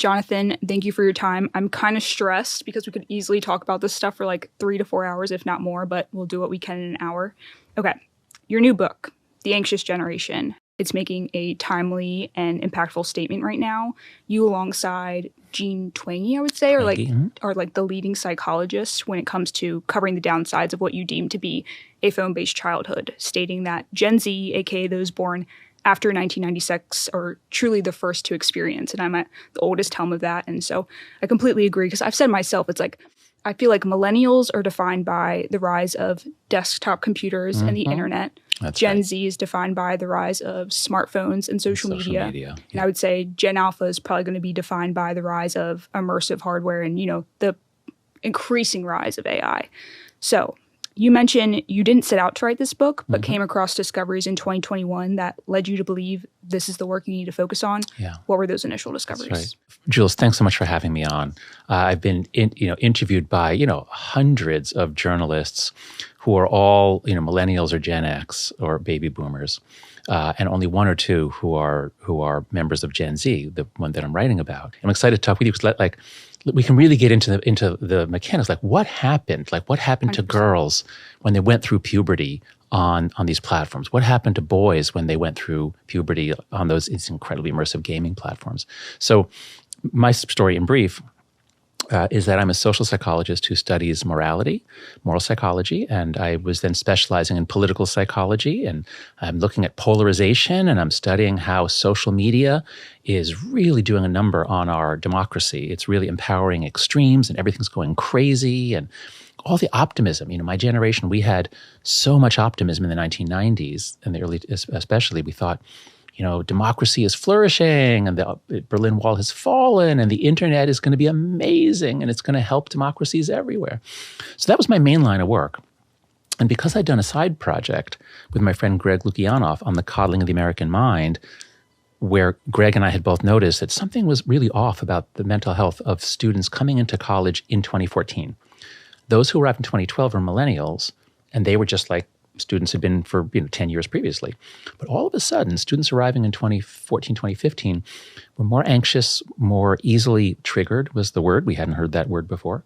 Jonathan, thank you for your time. I'm kind of stressed because we could easily talk about this stuff for like 3 to 4 hours, if not more, but we'll do what we can in an hour. Okay, your new book, The Anxious Generation. It's making a timely and impactful statement right now. You alongside Jean Twenge, I would say, are like the leading psychologist when it comes to covering the downsides of what you deem to be a phone-based childhood, stating that Gen Z, aka those born after 1996, are truly the first to experience. And I'm at the oldest helm of that. And so I completely agree, because I've said myself, it's like, I feel like millennials are defined by the rise of desktop computers and the internet. That's Gen right. Z is defined by the rise of smartphones and social media. Yeah. And I would say Gen Alpha is probably going to be defined by the rise of immersive hardware and, the increasing rise of AI. So you mentioned you didn't set out to write this book, but came across discoveries in 2021 that led you to believe this is the work you need to focus on. Yeah. What were those initial discoveries? That's right. Jules, thanks so much for having me on. I've been interviewed by hundreds of journalists who are all millennials or Gen X or baby boomers, and only one or two who are members of Gen Z, the one that I'm writing about. I'm excited to talk with you because we can really get into the mechanics, like what happened to 100%. girls when they went through puberty on these platforms? What happened to boys when they went through puberty on these incredibly immersive gaming platforms? So my story in brief is that I'm a social psychologist who studies morality, moral psychology, and I was then specializing in political psychology, and I'm looking at polarization, and I'm studying how social media is really doing a number on our democracy. It's really empowering extremes, and everything's going crazy, and all the optimism. My generation, we had so much optimism in the 1990s, and the early, especially, we thought, democracy is flourishing and the Berlin Wall has fallen and the internet is going to be amazing and it's going to help democracies everywhere. So that was my main line of work. And because I'd done a side project with my friend Greg Lukianoff on the coddling of the American mind, where Greg and I had both noticed that something was really off about the mental health of students coming into college in 2014. Those who arrived in 2012 are millennials, and they were just like students had been for 10 years previously. But all of a sudden, students arriving in 2014, 2015 were more anxious, more easily triggered was the word. We hadn't heard that word before.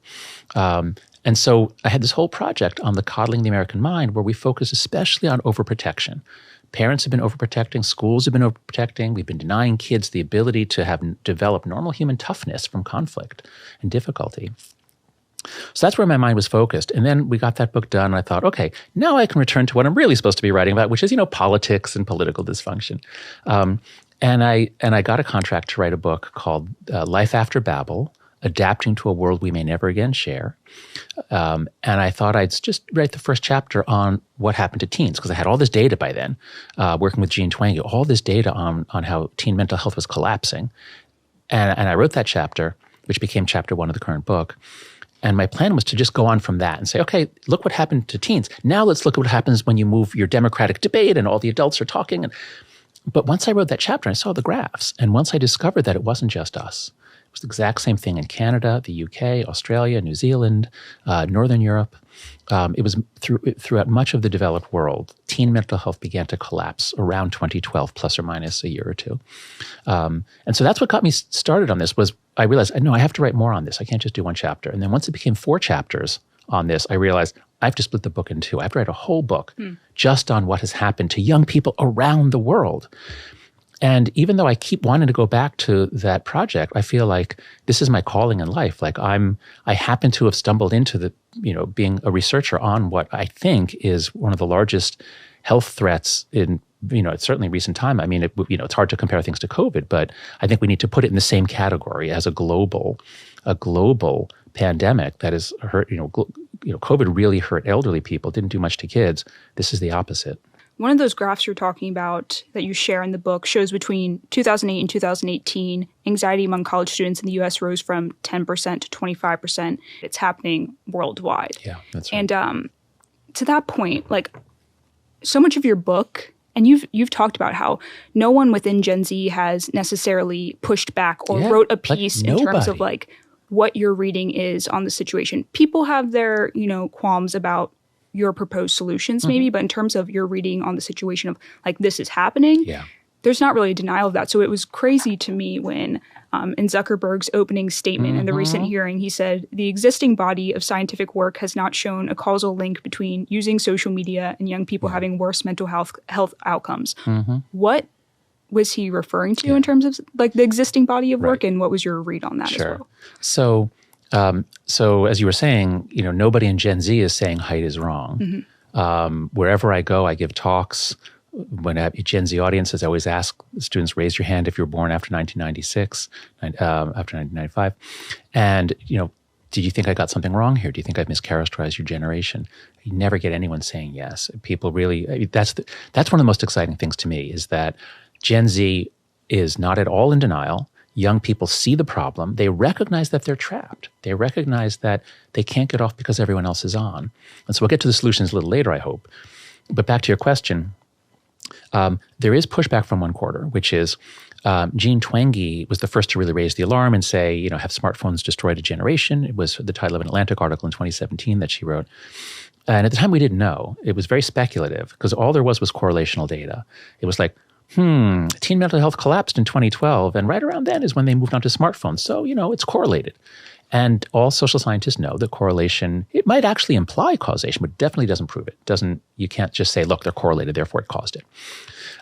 And so I had this whole project on the coddling the American mind where we focused especially on overprotection. Parents have been overprotecting, schools have been overprotecting. We've been denying kids the ability to develop normal human toughness from conflict and difficulty. So that's where my mind was focused. And then we got that book done, and I thought, okay, now I can return to what I'm really supposed to be writing about, which is, politics and political dysfunction. And I got a contract to write a book called Life After Babel, Adapting to a World We May Never Again Share. And I thought I'd just write the first chapter on what happened to teens, because I had all this data by then, working with Jean Twenge, all this data on how teen mental health was collapsing. And I wrote that chapter, which became chapter 1 of the current book. And my plan was to just go on from that and say, okay, look what happened to teens. Now let's look at what happens when you move your democratic debate and all the adults are talking. But once I wrote that chapter, I saw the graphs. And once I discovered that it wasn't just us. It was the exact same thing in Canada, the UK, Australia, New Zealand, Northern Europe. It was throughout much of the developed world, teen mental health began to collapse around 2012, plus or minus a year or two. And so that's what got me started on this was I realized, no, I have to write more on this. I can't just do one chapter. And then once it became 4 chapters on this, I realized I have to split the book in 2. I have to write a whole book just on what has happened to young people around the world. And even though I keep wanting to go back to that project, I feel like this is my calling in life. Like I happen to have stumbled into being a researcher on what I think is one of the largest health threats in, it's certainly recent time. I mean, it's hard to compare things to COVID, but I think we need to put it in the same category as a global pandemic that has hurt, COVID really hurt elderly people, didn't do much to kids. This is the opposite. One of those graphs you're talking about that you share in the book shows between 2008 and 2018, anxiety among college students in the U.S. rose from 10% to 25%. It's happening worldwide. Yeah, that's right. And to that point, so much of your book, and you've talked about how no one within Gen Z has necessarily pushed back or wrote a piece in terms of what your reading is on the situation. People have their, qualms about your proposed solutions maybe, but in terms of your reading on the situation of this is happening, there's not really a denial of that. So it was crazy to me when in Zuckerberg's opening statement in the recent hearing, he said, the existing body of scientific work has not shown a causal link between using social media and young people having worse mental health outcomes. What was he referring to in terms of like the existing body of work, and what was your read on that as well? So as you were saying, nobody in Gen Z is saying Haidt is wrong. Wherever I go, I give talks. When I have Gen Z audiences, I always ask students, raise your hand if you were born after 1996, after 1995. And, did you think I got something wrong here? Do you think I've mischaracterized your generation? You never get anyone saying yes. People really, that's one of the most exciting things to me, is that Gen Z is not at all in denial. Young people see the problem. They recognize that they're trapped. They recognize that they can't get off because everyone else is on. And so we'll get to the solutions a little later, I hope. But back to your question, there is pushback from one quarter, which is Jean Twenge was the first to really raise the alarm and say, have smartphones destroyed a generation? It was the title of an Atlantic article in 2017 that she wrote. And at the time, we didn't know. It was very speculative because all there was correlational data. It was like, teen mental health collapsed in 2012, and right around then is when they moved on to smartphones. So, it's correlated. And all social scientists know that correlation, it might actually imply causation, but definitely doesn't prove it. You can't just say, look, they're correlated, therefore it caused it.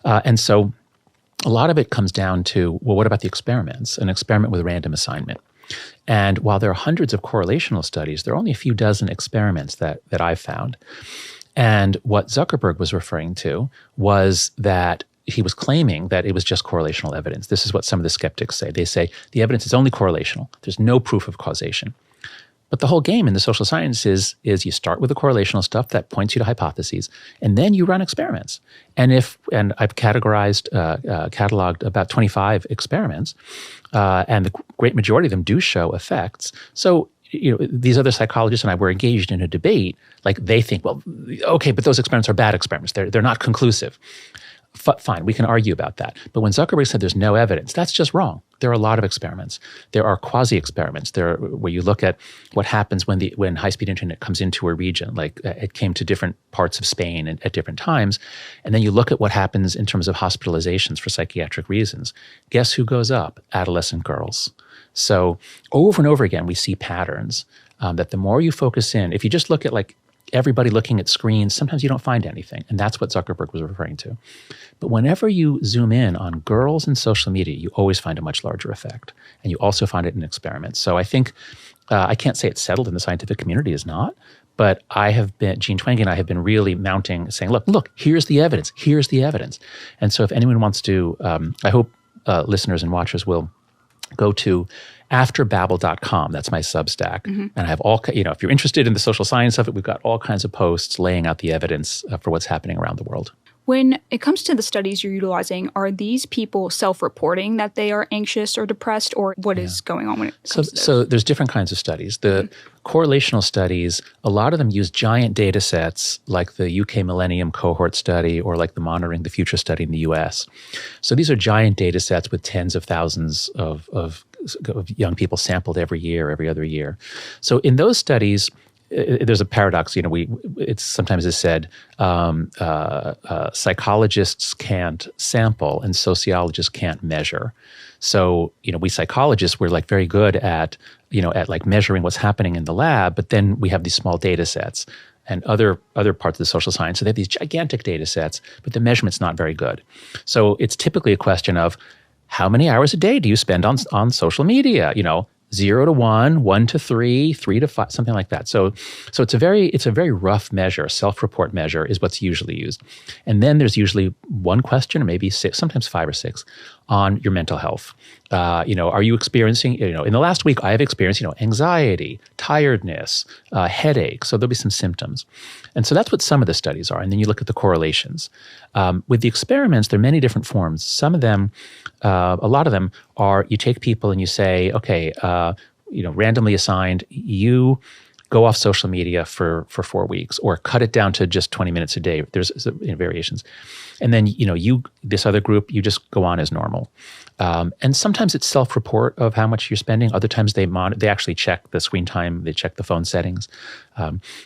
And so a lot of it comes down to, well, what about the experiments? An experiment with random assignment. And while there are hundreds of correlational studies, there are only a few dozen experiments that I've found. And what Zuckerberg was referring to was that he was claiming that it was just correlational evidence. This is what some of the skeptics say. They say the evidence is only correlational. There's no proof of causation. But the whole game in the social sciences is you start with the correlational stuff that points you to hypotheses, and then you run experiments. And I've cataloged about 25 experiments, and the great majority of them do show effects. So these other psychologists and I were engaged in a debate. Like they think, well, okay, but those experiments are bad experiments. They're not conclusive. Fine, we can argue about that. But when Zuckerberg said there's no evidence, that's just wrong. There are a lot of experiments. There are quasi-experiments. Where you look at what happens when high-speed internet comes into a region, like it came to different parts of Spain at different times, and then you look at what happens in terms of hospitalizations for psychiatric reasons. Guess who goes up? Adolescent girls. So over and over again, we see patterns that the more you focus in, if you just look at like everybody looking at screens, sometimes you don't find anything. And that's what Zuckerberg was referring to. But whenever you zoom in on girls and social media, you always find a much larger effect. And you also find it in experiments. So I think, I can't say it's settled in the scientific community, is not. But Jean Twenge and I have been really saying, look, here's the evidence. Here's the evidence. And so if anyone wants to, I hope listeners and watchers will go to afterbabble.com. That's my Substack. And I have if you're interested in the social science of it, we've got all kinds of posts laying out the evidence for what's happening around the world. When it comes to the studies you're utilizing, are these people self-reporting that they are anxious or depressed, or what is going on when it comes to this? So there's different kinds of studies. The correlational studies, a lot of them use giant data sets like the UK Millennium Cohort Study or like the Monitoring the Future study in the US. So these are giant data sets with tens of thousands of young people sampled every year, every other year. So in those studies, there's a paradox. It's sometimes is said psychologists can't sample and sociologists can't measure. So we psychologists, we're like very good at like measuring what's happening in the lab, but then we have these small data sets. And other parts of the social science, so they have these gigantic data sets, but the measurement's not very good. So it's typically a question of how many hours a day do you spend on social media? 0 to 1, 1 to 3, 3 to 5, something like that. So it's a very rough measure. Self-report measure is what's usually used. And then there's usually one question, or maybe 6, sometimes 5 or 6, on your mental health. Are you experiencing, in the last week I have experienced, anxiety, tiredness, headache. So there'll be some symptoms. And so that's what some of the studies are. And then you look at the correlations. With the experiments, there are many different forms. Some of them, a lot of them are you take people and you say, okay, randomly assigned, you go off social media for 4 weeks, or cut it down to just 20 minutes a day. There's variations. And then, this other group, you just go on as normal. And sometimes it's self-report of how much you're spending. Other times they actually check the screen time, they check the phone settings.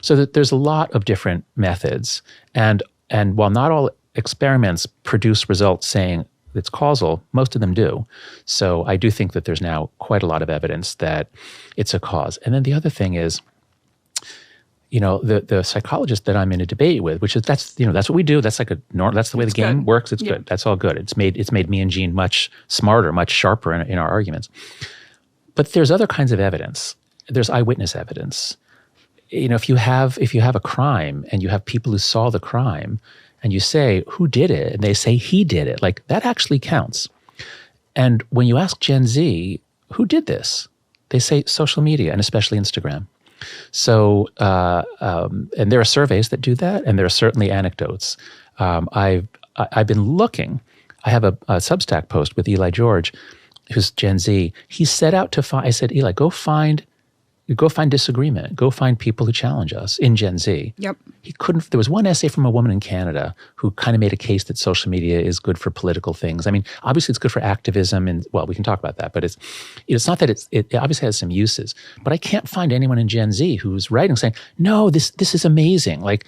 So that there's a lot of different methods. And while not all experiments produce results saying it's causal, most of them do. So I do think that there's now quite a lot of evidence that it's a cause. And then the other thing is, the psychologist that I'm in a debate with, which is that's what we do. That's like that's the way the game works. It's good. That's all good. It's made me and Jean much smarter, much sharper in our arguments. But there's other kinds of evidence. There's eyewitness evidence. If you have a crime and you have people who saw the crime, and you say, who did it? And they say, he did it. Like, that actually counts. And when you ask Gen Z, who did this? They say social media, and especially Instagram. So, and there are surveys that do that, and there are certainly anecdotes. I've been looking. I have a Substack post with Eli George, who's Gen Z. He set out to find, I said, Eli, go find disagreement. Go find people who challenge us in Gen Z. Yep. He couldn't. There was one essay from a woman in Canada who kind of made a case that social media is good for political things. I mean, obviously it's good for activism, and well, we can talk about that. But it's not that it obviously has some uses. But I can't find anyone in Gen Z who's writing saying, no, this is amazing. Like,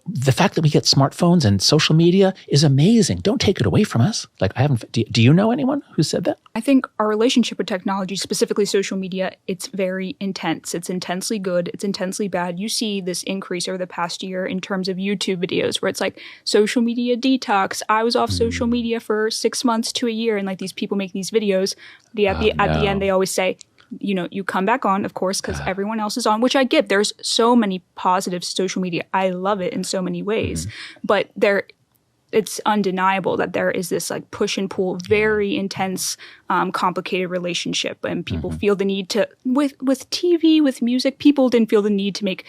the fact that we get smartphones and social media is amazing. Don't take it away from us. Like, I haven't. Do you know anyone who said that? I think our relationship with technology, specifically social media, it's very intense. It's intensely good. It's intensely bad. You see this increase over the past year in terms of YouTube videos where it's like social media detox. I was off social media for 6 months to a year, and like these people make these videos. At the end, they always say, you come back on, of course, because everyone else is on, which I get. There's so many positives to social media. I love it in so many ways. But it's undeniable that there is this like push and pull, very intense, complicated relationship. And people feel the need to, with TV, with music, people didn't feel the need to make,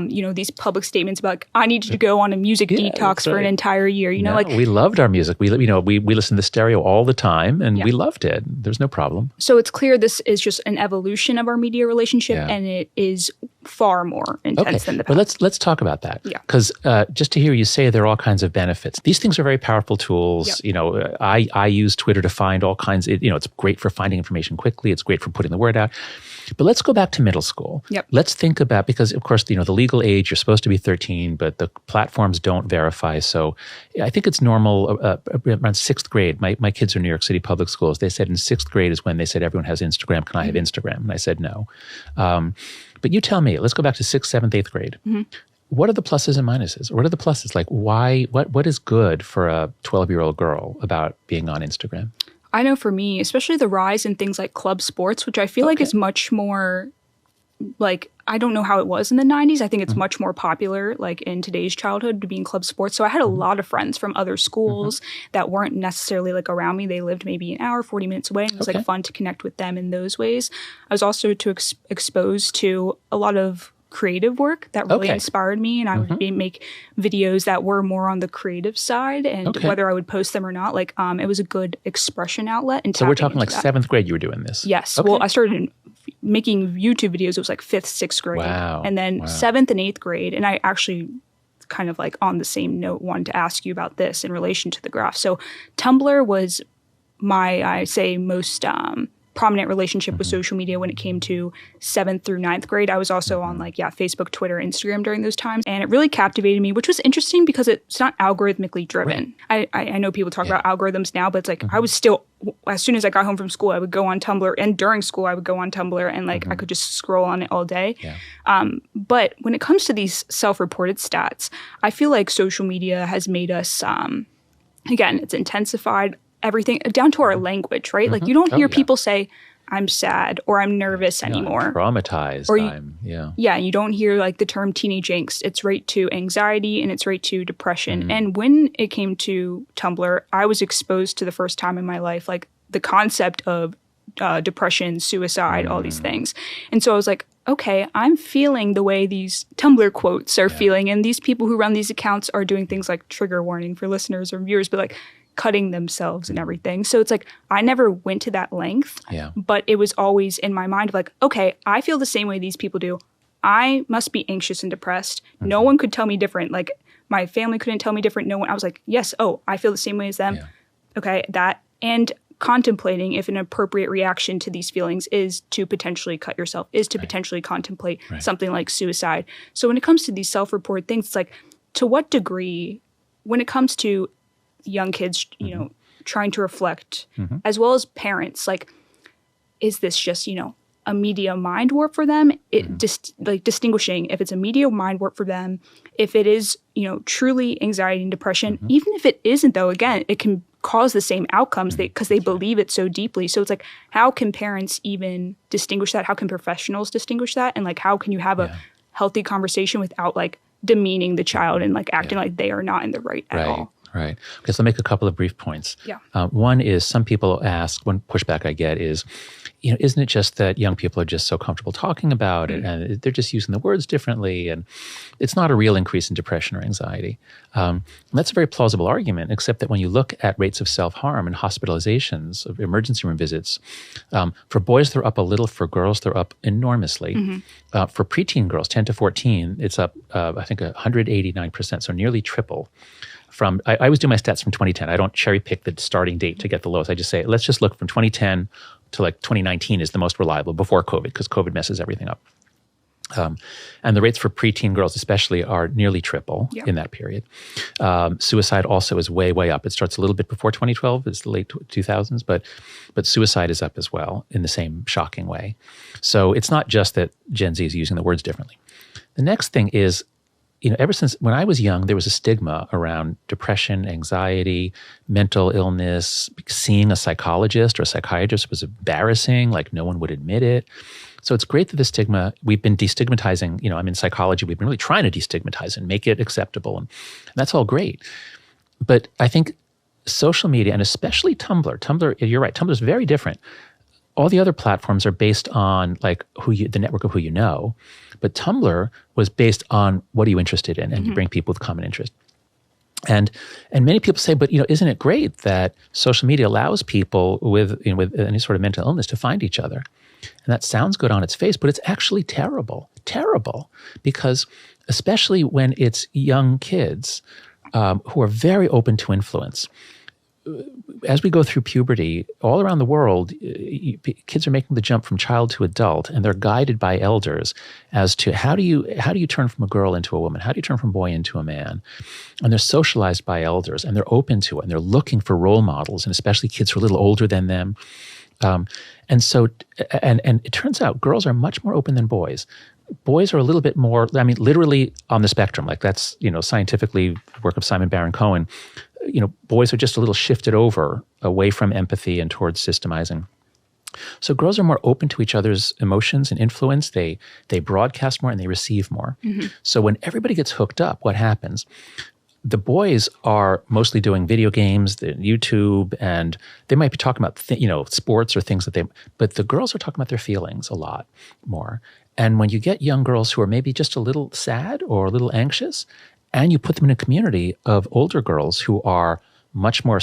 these public statements about, like, I needed to go on a music detox for an entire year. We loved our music. We listened to stereo all the time, and we loved it. There's no problem. So it's clear this is just an evolution of our media relationship, and it is far more intense than the past. But let's talk about that. Yeah. Because just to hear you say there are all kinds of benefits. These things are very powerful tools. Yep. I use Twitter to find all kinds. It's great for finding information quickly. It's great for putting the word out. But let's go back to middle school. Yep. Let's think about, because of course, the legal age, you're supposed to be 13, but the platforms don't verify. So I think it's normal around sixth grade. My kids are in New York City public schools. They said in sixth grade is when they said everyone has Instagram. Can I have Instagram? And I said no. But you tell me, let's go back to sixth, seventh, eighth grade. What are the pluses and minuses? What are the pluses? Like, what is good for a 12-year-old girl about being on Instagram? I know for me, especially the rise in things like club sports, which I feel like is much more, like, I don't know how it was in the 90s. I think it's much more popular, like, in today's childhood to be in club sports. So I had a lot of friends from other schools that weren't necessarily, like, around me. They lived maybe an hour, 40 minutes away. And it was, like, fun to connect with them in those ways. I was also exposed to a lot of creative work that really inspired me, and I would make videos that were more on the creative side, and whether I would post them or not, like, it was a good expression outlet. And so we're talking like seventh grade you were doing this? Yes. Well, I started making YouTube videos. It was like fifth, sixth grade. Wow. And then seventh and eighth grade, and I actually kind of like on the same note wanted to ask you about this in relation to the graph. So Tumblr was I say most prominent relationship with social media when it came to 7th through 9th grade. I was also on Facebook, Twitter, Instagram during those times. And it really captivated me, which was interesting because it's not algorithmically driven. Right. I know people talk about algorithms now, but it's like I was still, as soon as I got home from school, I would go on Tumblr, and during school I would go on Tumblr, and like I could just scroll on it all day. Yeah. But when it comes to these self-reported stats, I feel like social media has made us, again, it's intensified everything down to our language, right? Like, you don't hear people say, I'm sad or I'm nervous anymore. I'm traumatized. Or you don't hear like the term teenage angst. It's right to anxiety and it's right to depression. And when it came to Tumblr, I was exposed to the first time in my life, like the concept of depression, suicide, all these things. And so I was like, okay, I'm feeling the way these Tumblr quotes are feeling. And these people who run these accounts are doing things like, trigger warning for listeners or viewers, but like cutting themselves and everything. So it's like, I never went to that length, but it was always in my mind of like, okay, I feel the same way these people do. I must be anxious and depressed. No one could tell me different. Like, my family couldn't tell me different. No one. I was like, yes, I feel the same way as them. Okay, that. And contemplating if an appropriate reaction to these feelings is to potentially cut yourself, is to potentially contemplate something like suicide. So when it comes to these self-reported things, it's like, to what degree, when it comes to young kids, trying to reflect, as well as parents, like, is this just, a media mind warp for them? Distinguishing if it's a media mind warp for them, if it is, truly anxiety and depression, even if it isn't, though, again, it can cause the same outcomes because they believe it so deeply. So it's like, how can parents even distinguish that? How can professionals distinguish that? And like, how can you have a healthy conversation without like demeaning the child and like acting like they are not in the right at all? Right. Okay, so I'll make a couple of brief points. Yeah. One is some people ask, one pushback I get is, isn't it just that young people are just so comfortable talking about it and they're just using the words differently and it's not a real increase in depression or anxiety? That's a very plausible argument, except that when you look at rates of self-harm and hospitalizations, of emergency room visits, for boys they're up a little, for girls they're up enormously. For preteen girls, 10 to 14, it's up, I think, 189%, so nearly triple. I always do my stats from 2010. I don't cherry pick the starting date to get the lowest. I just say, let's just look from 2010 to like 2019 is the most reliable before COVID, because COVID messes everything up. And the rates for preteen girls especially are nearly triple in that period. Suicide also is way, way up. It starts a little bit before 2012. It's the late 2000s, but suicide is up as well in the same shocking way. So it's not just that Gen Z is using the words differently. The next thing is, ever since when I was young, there was a stigma around depression, anxiety, mental illness. Seeing a psychologist or a psychiatrist was embarrassing, like no one would admit it. So it's great that the stigma, we've been destigmatizing, I'm in psychology, we've been really trying to destigmatize and make it acceptable. And that's all great. But I think social media, and especially Tumblr, you're right, Tumblr is very different. All the other platforms are based on like the network of who you know, but Tumblr was based on what are you interested in, and you bring people with common interest. And many people say, but isn't it great that social media allows people with any sort of mental illness to find each other? And that sounds good on its face, but it's actually terrible, because especially when it's young kids who are very open to influence. As we go through puberty, all around the world, kids are making the jump from child to adult, and they're guided by elders as to how do you turn from a girl into a woman? How do you turn from a boy into a man? And they're socialized by elders, and they're open to it, and they're looking for role models, and especially kids who are a little older than them. And so it turns out girls are much more open than boys. Boys are a little bit more, literally on the spectrum. Like that's, scientifically, work of Simon Baron-Cohen. Boys are just a little shifted over away from empathy and towards systemizing. So girls are more open to each other's emotions and influence. They broadcast more and they receive more. So when everybody gets hooked up, what happens? The boys are mostly doing video games, YouTube, and they might be talking about sports or things but the girls are talking about their feelings a lot more. And when you get young girls who are maybe just a little sad or a little anxious, and you put them in a community of older girls who are much more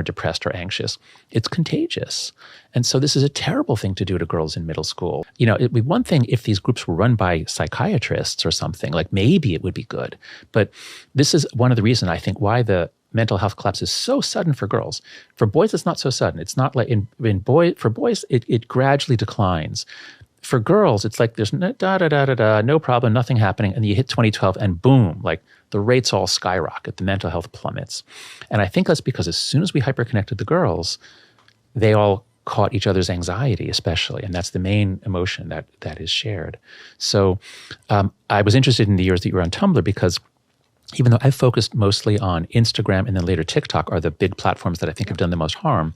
depressed or anxious, it's contagious. And so this is a terrible thing to do to girls in middle school. It'd be one thing if these groups were run by psychiatrists or something, like maybe it would be good. But this is one of the reasons I think why the mental health collapse is so sudden for girls. For boys, it's not so sudden. It's not like for boys, it gradually declines. For girls, it's like there's no problem, nothing happening. And you hit 2012 and boom, like the rates all skyrocket, the mental health plummets. And I think that's because as soon as we hyperconnected the girls, they all caught each other's anxiety especially. And that's the main emotion that is shared. So I was interested in the years that you were on Tumblr because even though I focused mostly on Instagram and then later TikTok are the big platforms that I think have done the most harm,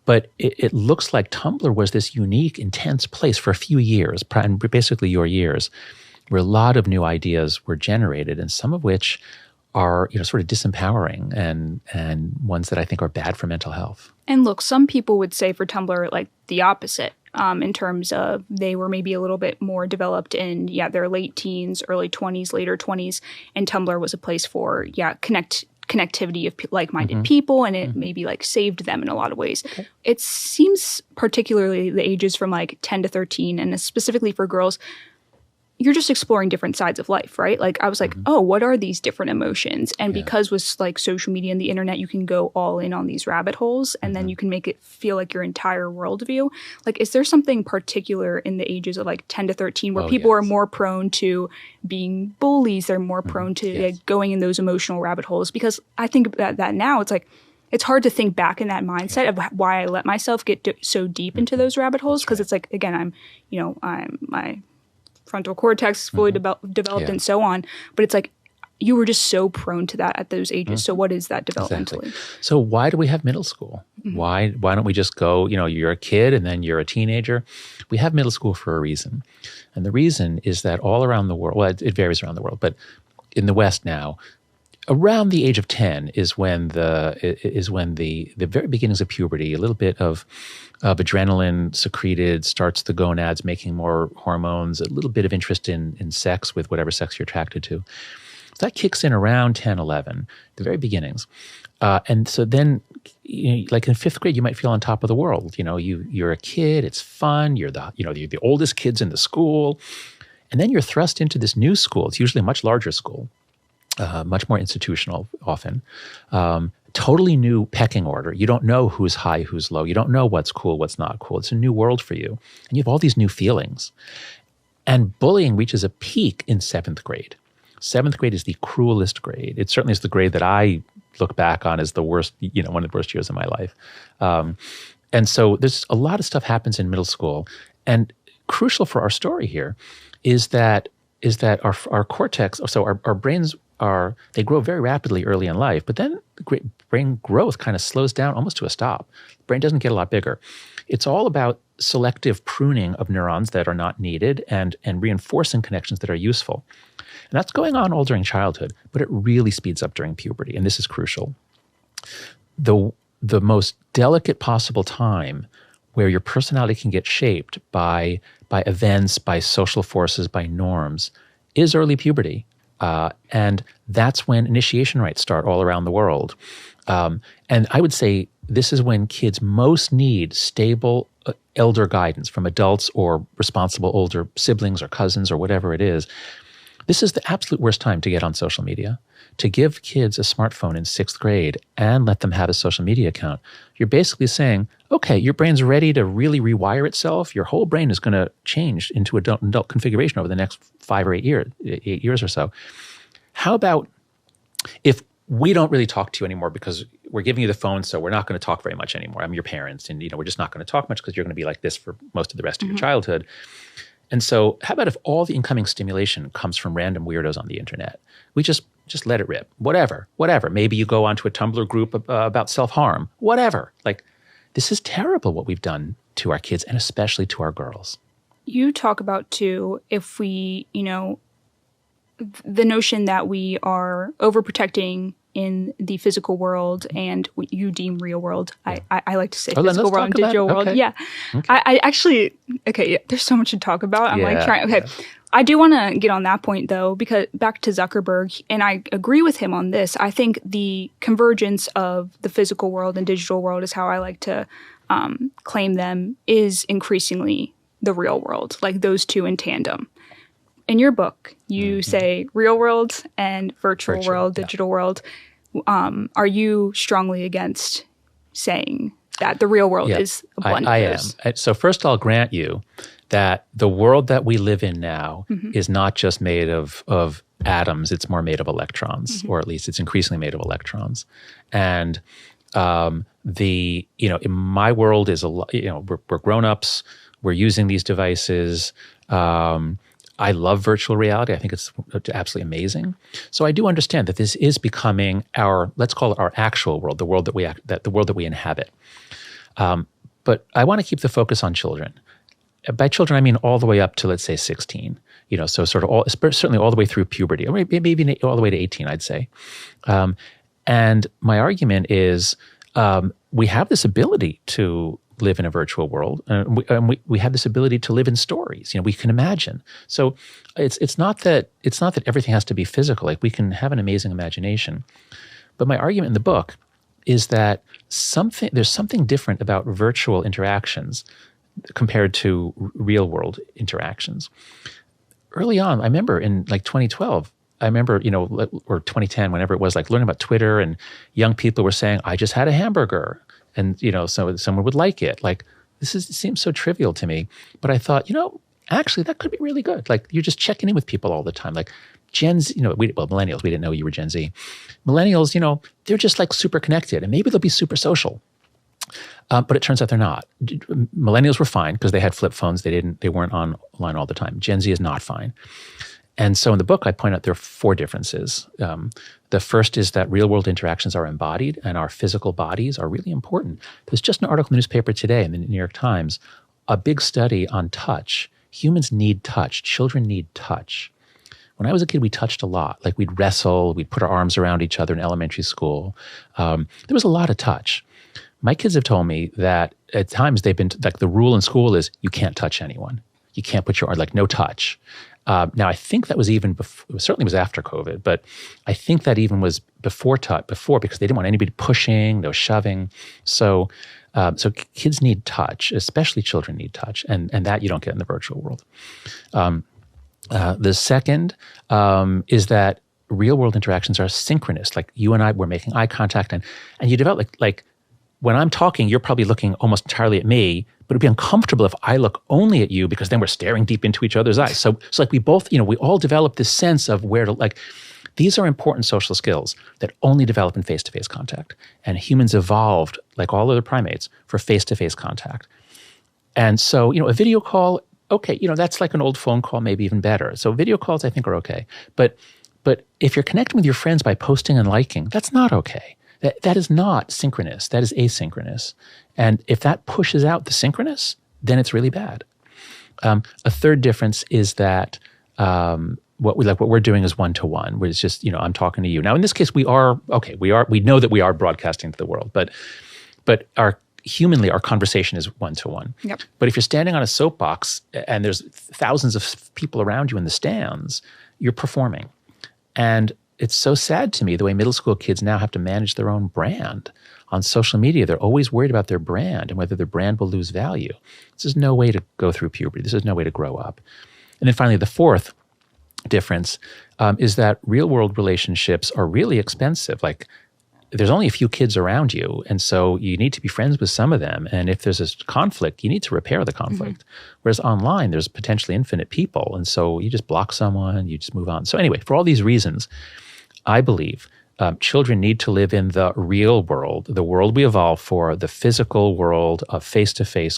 but it looks like Tumblr was this unique, intense place for a few years, basically your years, where a lot of new ideas were generated, and some of which are sort of disempowering and ones that I think are bad for mental health. And look, some people would say for Tumblr like the opposite, in terms of they were maybe a little bit more developed in their late teens, early 20s, later 20s, and Tumblr was a place for connectivity of like-minded people, and it maybe like saved them in a lot of ways. Okay. It seems particularly the ages from like 10 to 13, and specifically for girls, you're just exploring different sides of life, right? Like I was like, oh, what are these different emotions? And because with like social media and the internet, you can go all in on these rabbit holes, and then you can make it feel like your entire worldview. Like, is there something particular in the ages of like 10 to 13 where people are more prone to being bullies? They're more prone to like, going in those emotional rabbit holes? Because I think that now it's like, it's hard to think back in that mindset of why I let myself get so deep into those rabbit holes. Because it's like, again, I'm my frontal cortex is fully developed and so on. But it's like, you were just so prone to that at those ages. So what is that developmentally? Exactly. So why do we have middle school? Why don't we just go, you're a kid and then you're a teenager? We have middle school for a reason. And the reason is that all around the world, well, it varies around the world, but in the West now, around the age of 10 is when the very beginnings of puberty, a little bit of adrenaline secreted, starts the gonads making more hormones, a little bit of interest in sex with whatever sex you're attracted to. So that kicks in around 10, 11, the very beginnings. And so then, like in fifth grade, you might feel on top of the world. You're a kid, it's fun, you're the oldest kids in the school. And then you're thrust into this new school. It's usually a much larger school. Much more institutional often. Totally new pecking order. You don't know who's high, who's low. You don't know what's cool, what's not cool. It's a new world for you. And you have all these new feelings. And bullying reaches a peak in seventh grade. Seventh grade is the cruelest grade. It certainly is the grade that I look back on as the worst, one of the worst years of my life. And so there's a lot of stuff happens in middle school. And crucial for our story here is that our cortex, so our brains they grow very rapidly early in life, but then the brain growth kind of slows down almost to a stop. The brain doesn't get a lot bigger. It's all about selective pruning of neurons that are not needed and reinforcing connections that are useful. And that's going on all during childhood, but it really speeds up during puberty, and this is crucial. The most delicate possible time where your personality can get shaped by events, by social forces, by norms, is early puberty. And that's when initiation rites start all around the world. And I would say this is when kids most need stable elder guidance from adults or responsible older siblings or cousins or whatever it is. This is the absolute worst time to get on social media. To give kids a smartphone in sixth grade and let them have a social media account, you're basically saying, okay, your brain's ready to really rewire itself. Your whole brain is going to change into adult configuration over the next 5 or 8 years or so. How about if we don't really talk to you anymore because we're giving you the phone, so we're not going to talk very much anymore. I'm your parents, and we're just not going to talk much because you're going to be like this for most of the rest of your childhood. And so how about if all the incoming stimulation comes from random weirdos on the internet? We just let it rip. Whatever. Maybe you go onto a Tumblr group about self-harm. Whatever. Like, this is terrible what we've done to our kids and especially to our girls. You talk about, too, if we, the notion that we are overprotecting in the physical world and what you deem real world. I like to say physical world and digital world. Okay. Yeah. Okay. I actually, there's so much to talk about. I'm trying. Okay. Yeah. I do want to get on that point, though, because back to Zuckerberg, and I agree with him on this. I think the convergence of the physical world and digital world is how I like to claim them, is increasingly the real world, like those two in tandem. In your book, you say real world and virtual world, digital world. Are you strongly against saying that the real world is a blend of those? I am. So first, I'll grant you that the world that we live in now is not just made of atoms, it's more made of electrons, or at least it's increasingly made of electrons. And in my world is we're grown-ups, we're using these devices. I love virtual reality. I think it's absolutely amazing. So I do understand that this is becoming let's call it our actual world, the world that we inhabit. But I want to keep the focus on children. By children, I mean all the way up to, let's say, 16. So sort of certainly all the way through puberty, or maybe even all the way to 18, I'd say. And my argument is we have this ability to live in a virtual world, and we have this ability to live in stories. We can imagine. So it's not that everything has to be physical. Like, we can have an amazing imagination. But my argument in the book is that there's something different about virtual interactions compared to real world interactions. Early on, I remember in 2012, or 2010, whenever it was, learning about Twitter, and young people were saying, I just had a hamburger. And, so someone would like it. It seems so trivial to me. But I thought, actually, that could be really good. You're just checking in with people all the time. Gen Z, millennials, we didn't know you were Gen Z. Millennials, they're just like super connected and maybe they'll be super social. But it turns out they're not. Millennials were fine because they had flip phones. They weren't online all the time. Gen Z is not fine. And so in the book, I point out there are 4 differences. The first is that real-world interactions are embodied and our physical bodies are really important. There's just an article in the newspaper today in the New York Times, a big study on touch. Humans need touch. Children need touch. When I was a kid, we touched a lot. Like we'd wrestle, we'd put our arms around each other in elementary school. There was a lot of touch. My kids have told me that at times they've been, like the rule in school is you can't touch anyone. You can't put your arm, like no touch. Now, I think that was even before, it certainly was after COVID, but I think that even was before because they didn't want anybody pushing, no shoving. So kids need touch, especially children need touch, and that you don't get in the virtual world. The second is that real world interactions are synchronous. Like you and I, we're making eye contact, and you develop like when I'm talking, you're probably looking almost entirely at me, but it'd be uncomfortable if I look only at you because then we're staring deep into each other's eyes. So like we both, we all develop this sense of where to, like, these are important social skills that only develop in face-to-face contact. And humans evolved, like all other primates, for face-to-face contact. And so, a video call, okay, that's like an old phone call, maybe even better. So video calls, I think, are okay. But if you're connecting with your friends by posting and liking, that's not okay. That is not synchronous. That is asynchronous. And if that pushes out the synchronous, then it's really bad. A third difference is that what we're doing is one-to-one, where it's just, I'm talking to you. Now, in this case, we know that we are broadcasting to the world, but humanly, our conversation is one-to-one. Yep. But if you're standing on a soapbox and there's thousands of people around you in the stands, you're performing. And it's so sad to me the way middle school kids now have to manage their own brand. On social media, they're always worried about their brand and whether their brand will lose value. This is no way to go through puberty. This is no way to grow up. And then finally, the fourth difference is that real-world relationships are really expensive. Like, there's only a few kids around you, and so you need to be friends with some of them. And if there's a conflict, you need to repair the conflict. Mm-hmm. Whereas online, there's potentially infinite people, and so you just block someone, you just move on. So anyway, for all these reasons, I believe children need to live in the real world, the world we evolved for, the physical world of face-to-face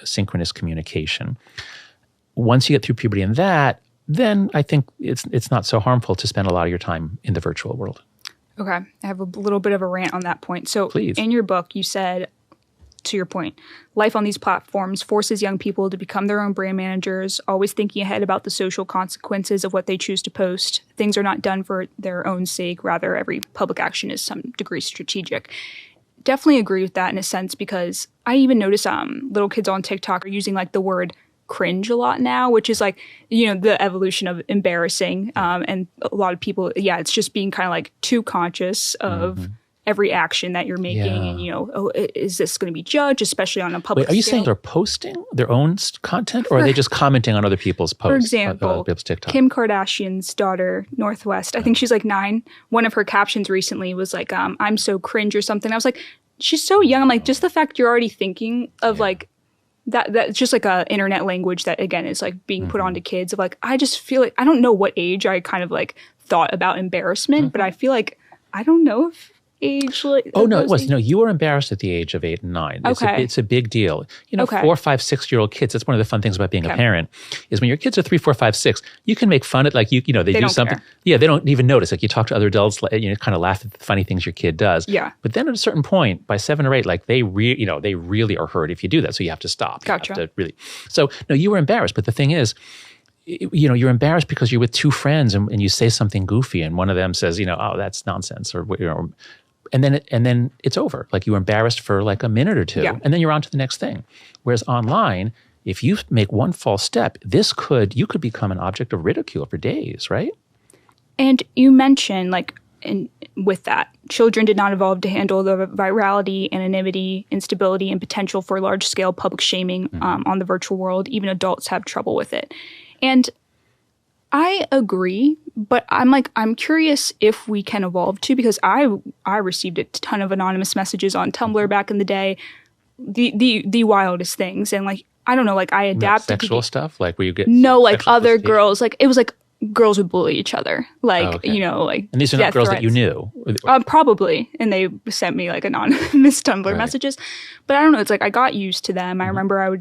synchronous communication. Once you get through puberty and that, then I think it's not so harmful to spend a lot of your time in the virtual world. Okay. I have a little bit of a rant on that point. So Please. In your book, you said, to your point, life on these platforms forces young people to become their own brand managers, always thinking ahead about the social consequences of what they choose to post. Things are not done for their own sake. Rather, every public action is some degree strategic. Definitely agree with that in a sense, because I even notice little kids on TikTok are using like the word cringe a lot now, which is like, the evolution of embarrassing. And a lot of people, it's just being kind of like too conscious of every action that you're making. Yeah. And, is this going to be judged, especially on a public Wait, are you scale? saying they're posting their own content, or are they just commenting on other people's posts? For example, other people's TikTok? Kim Kardashian's daughter, Northwest, I think she's like 9. One of her captions recently was like, I'm so cringe or something. I was like, she's so young. I'm like, just the fact you're already thinking of like, that's just like a internet language that, again, is like being put onto kids of like, I just feel like, I don't know what age I kind of like thought about embarrassment, but I feel like, I don't know if age like oh no, it was. No, you were embarrassed at the age of 8 and 9. It's a big deal. 4, 5, 6-year-old kids. That's one of the fun things about being a parent is when your kids are 3, 4, 5, 6, you can make fun at like they do something. Care. Yeah, they don't even notice. Like you talk to other adults, kind of laugh at the funny things your kid does. Yeah. But then at a certain point, by 7 or 8, like they really are hurt if you do that. So you have to stop. Gotcha. You have to really. So no, you were embarrassed, but the thing is, you're embarrassed because you're with 2 friends and you say something goofy, and one of them says, oh, that's nonsense, or and then it's over. Like you were embarrassed for like a minute or 2, and then you're on to the next thing. Whereas online, if you make one false step, you could become an object of ridicule for days, right? And you mentioned with that, children did not evolve to handle the virality, anonymity, instability, and potential for large-scale public shaming on the virtual world. Even adults have trouble with it. And I agree, but I'm curious if we can evolve too, because I received a ton of anonymous messages on Tumblr back in the day, the wildest things, and I don't know, I adapted sexual stuff, like where you get other girls, it was girls would bully each other. Like, Oh, okay. you know, like And these are not death girls that you threats. knew. Probably. And they sent me like anonymous Tumblr Right. messages. But I don't know. It's like I got used to them. I remember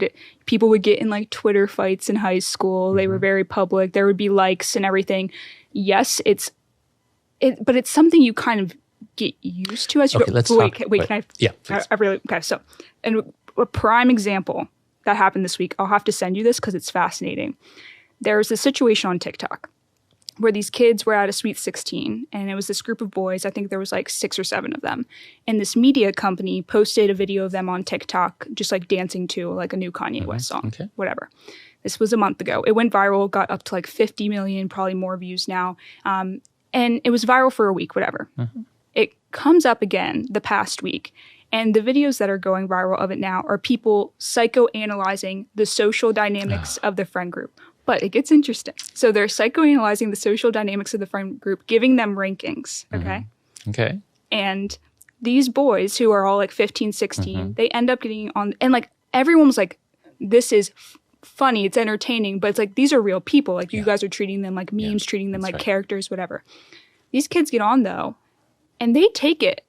people would get in like Twitter fights in high school. They were very public. There would be likes and everything. Yes, but it's something you kind of get used to as you Okay, go. let's Wait, talk. wait, can I? Yeah, please. I really, okay. So, and a prime example that happened this week, I'll have to send you this because it's fascinating. There was a situation on TikTok where these kids were at a Sweet 16, and it was this group of boys. I think there was like 6 or 7 of them. And this media company posted a video of them on TikTok, just like dancing to like a new Kanye West song, whatever. This was a month ago. It went viral, got up to like 50 million, probably more views now. And it was viral for a week, whatever. It comes up again the past week. And the videos that are going viral of it now are people psychoanalyzing the social dynamics of the friend group. But it gets interesting. So they're psychoanalyzing the social dynamics of the friend group, giving them rankings, okay? Okay. And these boys who are all like 15, 16, they end up getting on, and like everyone was like, this is funny, it's entertaining, but it's like, these are real people. Like you guys are treating them like memes, treating them like characters, whatever. These kids get on though, and they take it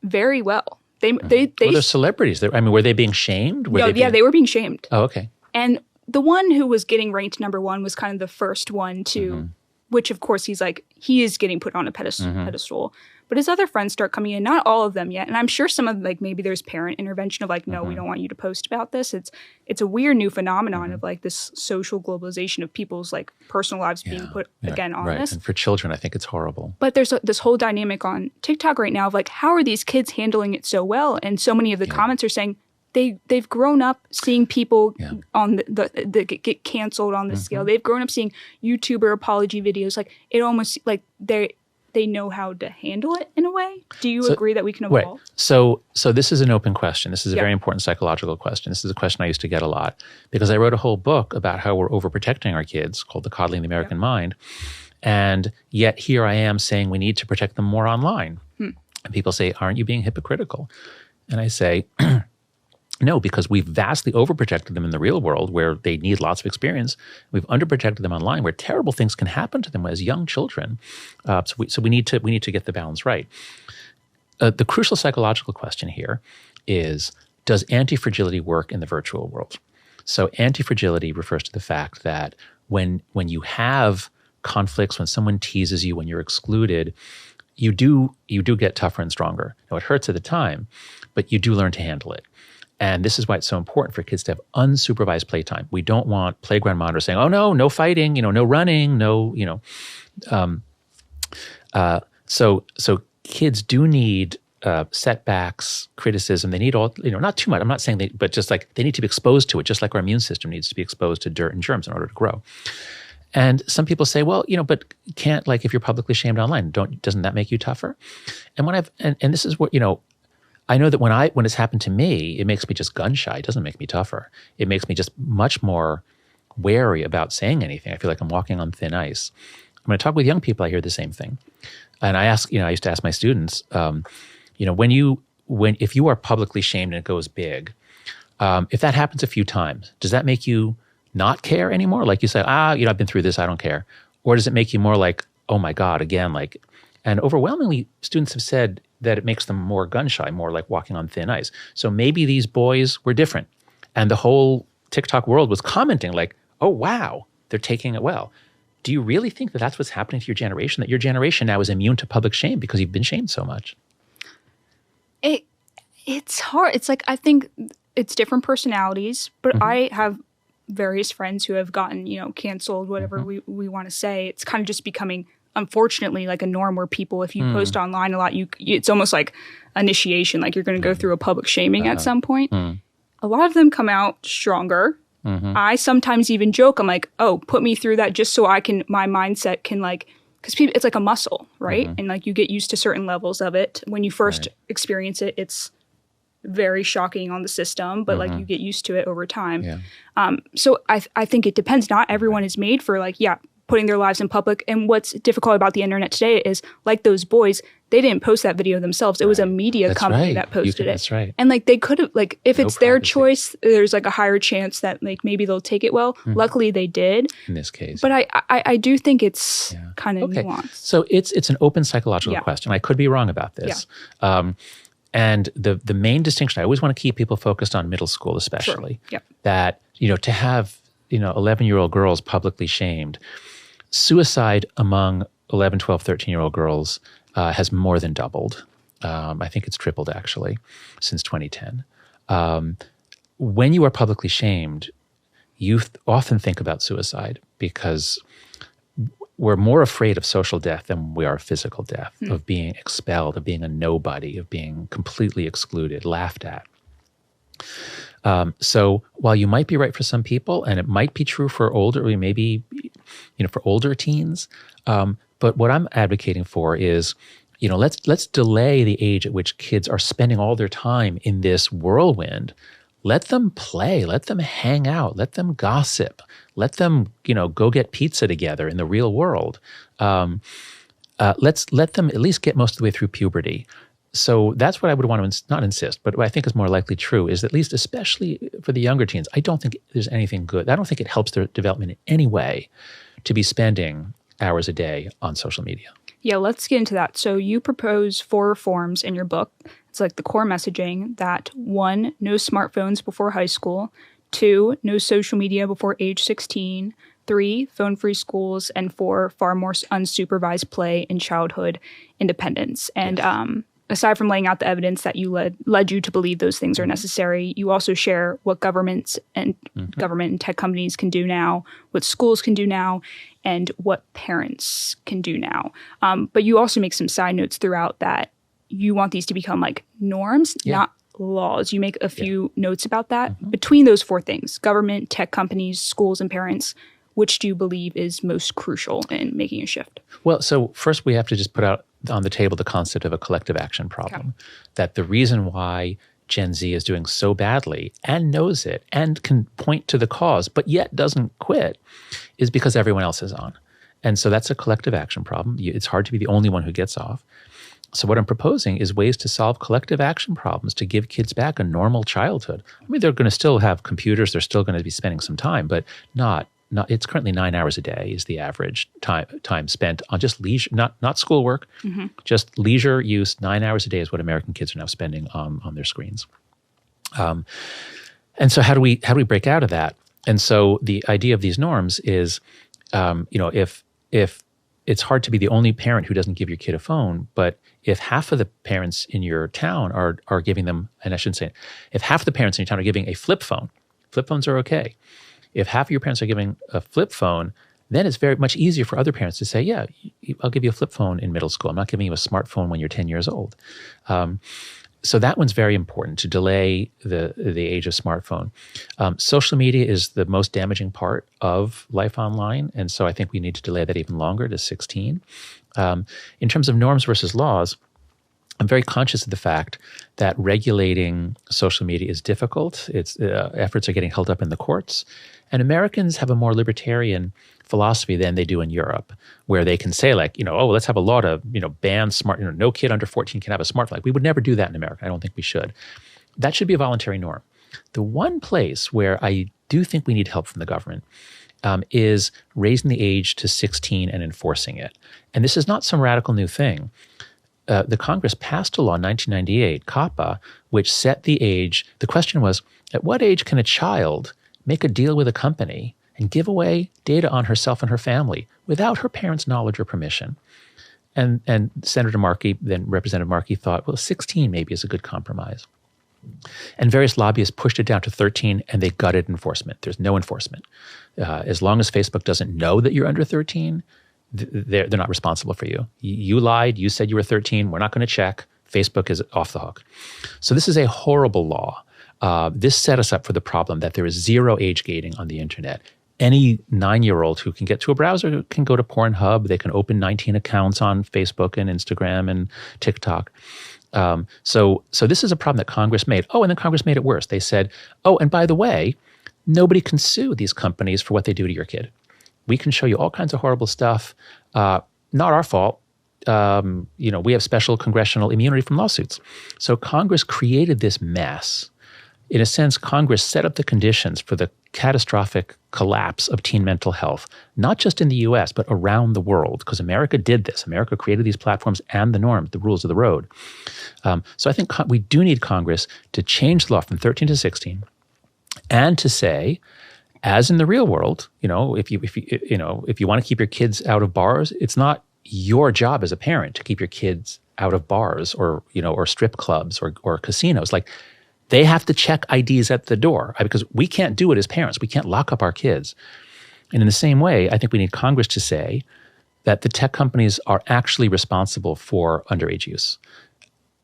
very well. They're celebrities. Were they being shamed? They were being shamed. Oh, okay. And the one who was getting ranked number 1 was kind of the first one to, which of course he is getting put on a pedestal. But his other friends start coming in, not all of them yet. And I'm sure some of like maybe there's parent intervention of like, no, we don't want you to post about this. It's a weird new phenomenon of like this social globalization of people's like personal lives being put again on this. And for children, I think it's horrible. But there's this whole dynamic on TikTok right now of like, how are these kids handling it so well? And so many of the comments are saying, they've grown up seeing people on the get canceled on this scale. They've grown up seeing YouTuber apology videos. Like it almost like they know how to handle it in a way. Do you agree that we can evolve? Right. So this is an open question. This is a very important psychological question. This is a question I used to get a lot because I wrote a whole book about how we're overprotecting our kids called The Coddling the American Mind. And yet here I am saying we need to protect them more online. And people say, aren't you being hypocritical? And I say, no, because we've vastly overprotected them in the real world where they need lots of experience. We've underprotected them online where terrible things can happen to them as young children. So we need to get the balance right. The crucial psychological question here is, does anti-fragility work in the virtual world? So anti-fragility refers to the fact that when you have conflicts, when someone teases you, when you're excluded, you do get tougher and stronger. Now, it hurts at the time, but you do learn to handle it. And this is why it's so important for kids to have unsupervised playtime. We don't want playground monitors saying, "Oh no fighting, no running, no." So kids do need setbacks, criticism. They need all, not too much. I'm not saying but just like they need to be exposed to it, just like our immune system needs to be exposed to dirt and germs in order to grow. And some people say, well, but can't, like, if you're publicly shamed online, doesn't that make you tougher? And and this is what I know that when it's happened to me, it makes me just gun shy. It doesn't make me tougher. It makes me just much more wary about saying anything. I feel like I'm walking on thin ice. When I talk with young people, I hear the same thing. And I used to ask my students, if you are publicly shamed and it goes big, if that happens a few times, does that make you not care anymore? Like you say, I've been through this, I don't care. Or does it make you more like, oh my God, again, like, and overwhelmingly students have said that it makes them more gun shy, more like walking on thin ice. So maybe these boys were different. And the whole TikTok world was commenting like, oh, wow, they're taking it well. Do you really think that that's what's happening to your generation, that your generation now is immune to public shame because you've been shamed so much? It's hard. It's like, I think it's different personalities, but I have various friends who have gotten, canceled, whatever we want to say. It's kind of just becoming, unfortunately, like a norm where people, if you post online a lot, it's almost like initiation, like you're going to go through a public shaming at some point. A lot of them come out stronger. I sometimes even joke, I'm like, oh, put me through that just so my mindset can because it's like a muscle, right? And like you get used to certain levels of it. When you first experience it, it's very shocking on the system, but like you get used to it over time. So I think it depends. Not everyone is made for putting their lives in public. And what's difficult about the internet today is, like those boys, they didn't post that video themselves. It was a media company that posted it. That's right. And like they could have, like, if it's their privacy. choice, there's like a higher chance that like maybe they'll take it well. Luckily they did. In this case. But I do think it's kind of nuanced. So it's an open psychological question. I could be wrong about this. And the main distinction, I always want to keep people focused on middle school especially. Sure. Yep. That, to have, 11-year-old girls publicly shamed, suicide among 11, 12, 13-year-old girls has more than doubled. I think it's tripled, actually, since 2010. When you are publicly shamed, you often think about suicide because we're more afraid of social death than we are of physical death, of being expelled, of being a nobody, of being completely excluded, laughed at. So while you might be right for some people, and it might be true for older, maybe, for older teens, but what I'm advocating for is, let's delay the age at which kids are spending all their time in this whirlwind. Let them play, let them hang out, let them gossip, let them, go get pizza together in the real world. Let's let them at least get most of the way through puberty. So that's what I would want to not insist, but what I think is more likely true is at least, especially for the younger teens, I don't think there's anything good. I don't think it helps their development in any way to be spending hours a day on social media. Yeah, let's get into that. So you propose 4 reforms in your book. It's like the core messaging that 1, no smartphones before high school, 2, no social media before age 16, 3, phone-free schools, and 4, far more unsupervised play in childhood independence. And aside from laying out the evidence that you led you to believe those things are necessary, you also share what governments and government and tech companies can do now, what schools can do now, and what parents can do now. But you also make some side notes throughout that you want these to become like norms, not laws. You make a few notes about that. Between those 4 things, government, tech companies, schools, and parents, which do you believe is most crucial in making a shift? Well, so first we have to just put out on the table the concept of a collective action problem. That the reason why Gen Z is doing so badly and knows it and can point to the cause, but yet doesn't quit, is because everyone else is on. And so that's a collective action problem. It's hard to be the only one who gets off. So what I'm proposing is ways to solve collective action problems to give kids back a normal childhood. I mean, they're going to still have computers. They're still going to be spending some time, but not it's currently 9 hours a day is the average time spent on just leisure, not schoolwork, just leisure use. 9 hours a day is what American kids are now spending on their screens. And so how do we break out of that? And so the idea of these norms is, if it's hard to be the only parent who doesn't give your kid a phone, but if half of the parents in your town are giving them, and I shouldn't say it, if half of the parents in your town are giving a flip phones are okay. If half of your parents are giving a flip phone, then it's very much easier for other parents to say, yeah, I'll give you a flip phone in middle school. I'm not giving you a smartphone when you're 10 years old. So that one's very important, to delay the age of smartphone. Social media is the most damaging part of life online, and so I think we need to delay that even longer to 16. In terms of norms versus laws, I'm very conscious of the fact that regulating social media is difficult. Efforts are getting held up in the courts. And Americans have a more libertarian philosophy than they do in Europe, where they can say like, let's have a law to, ban no kid under 14 can have a smartphone. Like, we would never do that in America. I don't think we should. That should be a voluntary norm. The one place where I do think we need help from the government is raising the age to 16 and enforcing it. And this is not some radical new thing. The Congress passed a law in 1998, COPPA, which set the age. The question was, at what age can a child make a deal with a company and give away data on herself and her family without her parents' knowledge or permission? And Senator Markey, then Representative Markey, thought, well, 16 maybe is a good compromise. And various lobbyists pushed it down to 13, and they gutted enforcement. There's no enforcement. As long as Facebook doesn't know that you're under 13, they're not responsible for you. You lied. You said you were 13. We're not going to check. Facebook is off the hook. So this is a horrible law. This set us up for the problem that there is zero age gating on the internet. Any 9-year-old who can get to a browser can go to Pornhub. They can open 19 accounts on Facebook and Instagram and TikTok. So this is a problem that Congress made. Oh, and then Congress made it worse. They said, oh, and by the way, nobody can sue these companies for what they do to your kid. We can show you all kinds of horrible stuff. Not our fault. we have special congressional immunity from lawsuits. So Congress created this mess. In a sense, Congress set up the conditions for the catastrophic collapse of teen mental health, not just in the US, but around the world, because America did this. America created these platforms and the norms, the rules of the road. So I think we do need Congress to change the law from 13 to 16 and to say, as in the real world, if you want to keep your kids out of bars, it's not your job as a parent to keep your kids out of bars or strip clubs or casinos. Like, they have to check IDs at the door because we can't do it as parents. We can't lock up our kids. And in the same way, I think we need Congress to say that the tech companies are actually responsible for underage use.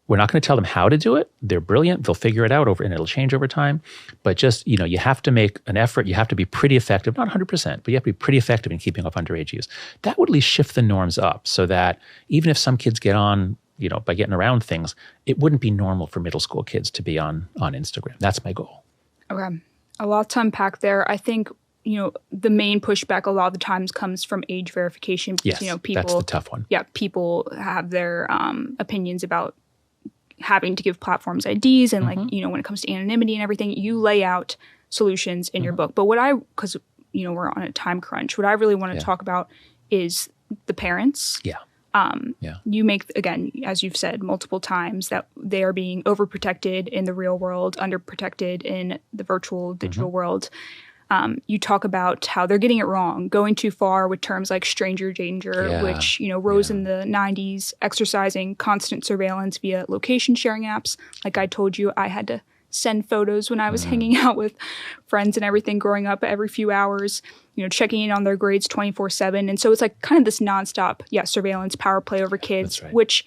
We're not going to tell them how to do it. They're brilliant. They'll figure it out and it'll change over time. But just, you have to make an effort. You have to be pretty effective, not 100%, but you have to be pretty effective in keeping off underage use. That would at least shift the norms up so that even if some kids get on, by getting around things, it wouldn't be normal for middle school kids to be on Instagram. That's my goal. Okay. A lot to unpack there. I think, the main pushback a lot of the times comes from age verification. Because, yes, people, that's the tough one. Yeah, people have their opinions about having to give platforms IDs and when it comes to anonymity and everything. You lay out solutions in your book. But because, we're on a time crunch, what I really want to talk about is the parents. Yeah. You make, again, as you've said multiple times, that they are being overprotected in the real world, underprotected in the virtual digital world. You talk about how they're getting it wrong, going too far with terms like stranger danger, which, rose in the 90s, exercising constant surveillance via location sharing apps. Like I told you, I had to send photos when I was hanging out with friends and everything growing up every few hours, checking in on their grades 24/7. And so it's like kind of this nonstop, surveillance, power play over kids, which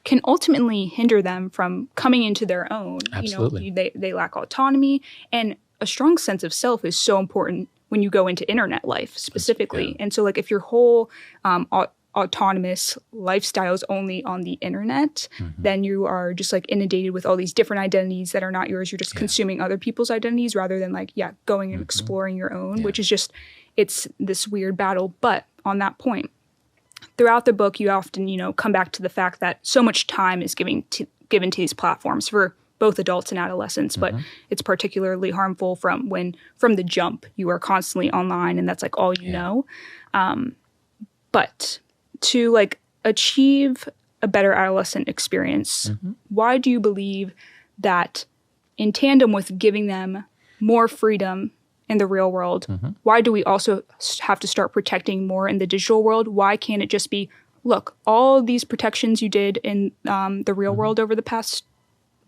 can ultimately hinder them from coming into their own. Absolutely. They lack autonomy, and a strong sense of self is so important when you go into internet life specifically. Yeah. And so like if your whole autonomous lifestyle is only on the internet, then you are just like inundated with all these different identities that are not yours. You're just consuming other people's identities rather than going and exploring your own, which is just, it's this weird battle. But on that point, throughout the book, you often, come back to the fact that so much time is given to these platforms for both adults and adolescents, but it's particularly harmful from the jump, you are constantly online and that's like all you know. But to achieve a better adolescent experience, why do you believe that in tandem with giving them more freedom in the real world, why do we also have to start protecting more in the digital world? Why can't it just be, look, all these protections you did in the real world over the past